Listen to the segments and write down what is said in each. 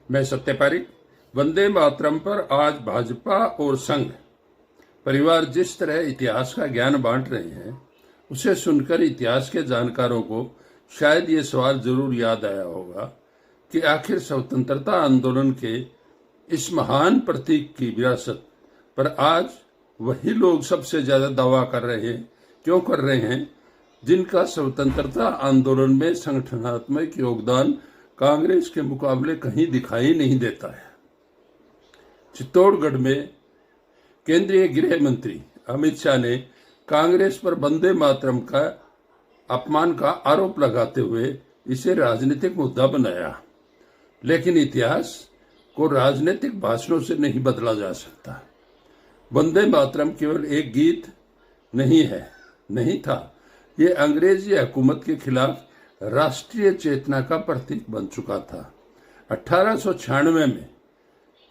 मैं सत्य पारिक। वंदे मातरम पर आज भाजपा और संघ परिवार जिस तरह इतिहास का ज्ञान बांट रहे हैं, उसे सुनकर इतिहास के जानकारों को शायद ये सवाल जरूर याद आया होगा कि आखिर स्वतंत्रता आंदोलन के इस महान प्रतीक की विरासत पर आज वही लोग सबसे ज्यादा दावा कर रहे हैं, क्यों कर रहे हैं, जिनका स्वतंत्रता आंदोलन में संगठनात्मक योगदान कांग्रेस के मुकाबले कहीं दिखाई नहीं देता है। चित्तौड़गढ़ में केंद्रीय गृह मंत्री अमित शाह ने कांग्रेस पर वंदे मातरम का अपमान का आरोप लगाते हुए इसे राजनीतिक मुद्दा बनाया, लेकिन इतिहास को राजनीतिक भाषणों से नहीं बदला जा सकता। वंदे मातरम केवल एक गीत नहीं था, ये अंग्रेजी हुकूमत के खिलाफ राष्ट्रीय चेतना का प्रतीक बन चुका था। 1896 में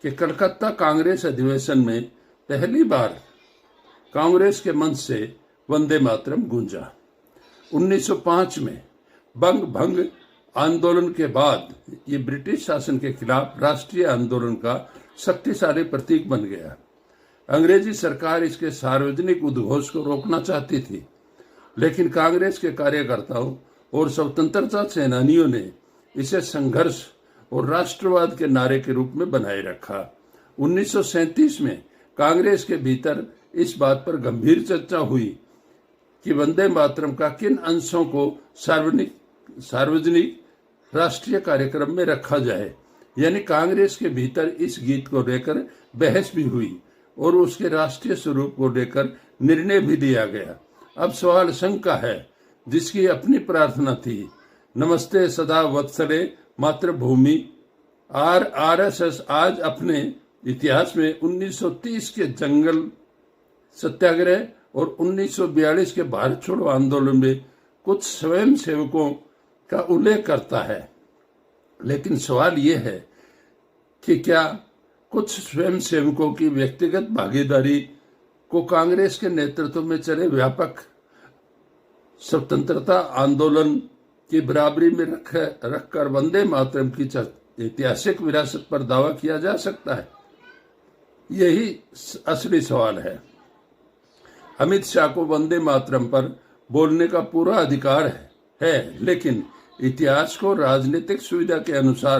के कलकत्ता कांग्रेस अधिवेशन में पहली बार कांग्रेस के मंच से वंदे मातरम गूंजा। 1905 में बंग भंग आंदोलन के बाद ये ब्रिटिश शासन के खिलाफ राष्ट्रीय आंदोलन का शक्तिशाली प्रतीक बन गया। अंग्रेजी सरकार इसके सार्वजनिक उद्घोष को रोकना चाहती थी, लेकिन कांग्रेस के कार्यकर्ताओं और स्वतंत्रता सेनानियों ने इसे संघर्ष और राष्ट्रवाद के नारे के रूप में बनाए रखा। 1937 में कांग्रेस के भीतर इस बात पर गंभीर चर्चा हुई कि वंदे मातरम का किन अंशों को सार्वजनिक राष्ट्रीय कार्यक्रम में रखा जाए, यानी कांग्रेस के भीतर इस गीत को लेकर बहस भी हुई और उसके राष्ट्रीय स्वरूप को लेकर निर्णय भी लिया गया। अब सवाल संघ का है, जिसकी अपनी प्रार्थना थी, नमस्ते सदा वत्सले मातृभूमि। आरएसएस आज अपने इतिहास में 1930 के जंगल सत्याग्रह और 1942 के भारत छोड़ो आंदोलन में कुछ स्वयं सेवकों का उल्लेख करता है, लेकिन सवाल ये है कि क्या कुछ स्वयं सेवकों की व्यक्तिगत भागीदारी को कांग्रेस के नेतृत्व में चले व्यापक स्वतंत्रता आंदोलन की बराबरी में रखकर वंदे मातरम की ऐतिहासिक विरासत पर दावा किया जा सकता है? यही असली सवाल है। अमित शाह को वंदे मातरम पर बोलने का पूरा अधिकार है, लेकिन इतिहास को राजनीतिक सुविधा के अनुसार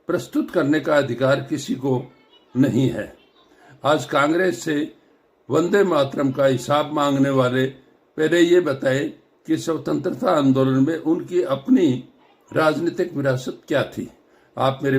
प्रस्तुत करने का अधिकार किसी को नहीं है। आज कांग्रेस से वंदे मातरम का हिसाब मांगने वाले पहले ये बताए कि स्वतंत्रता आंदोलन में उनकी अपनी राजनीतिक विरासत क्या थी। आप मेरे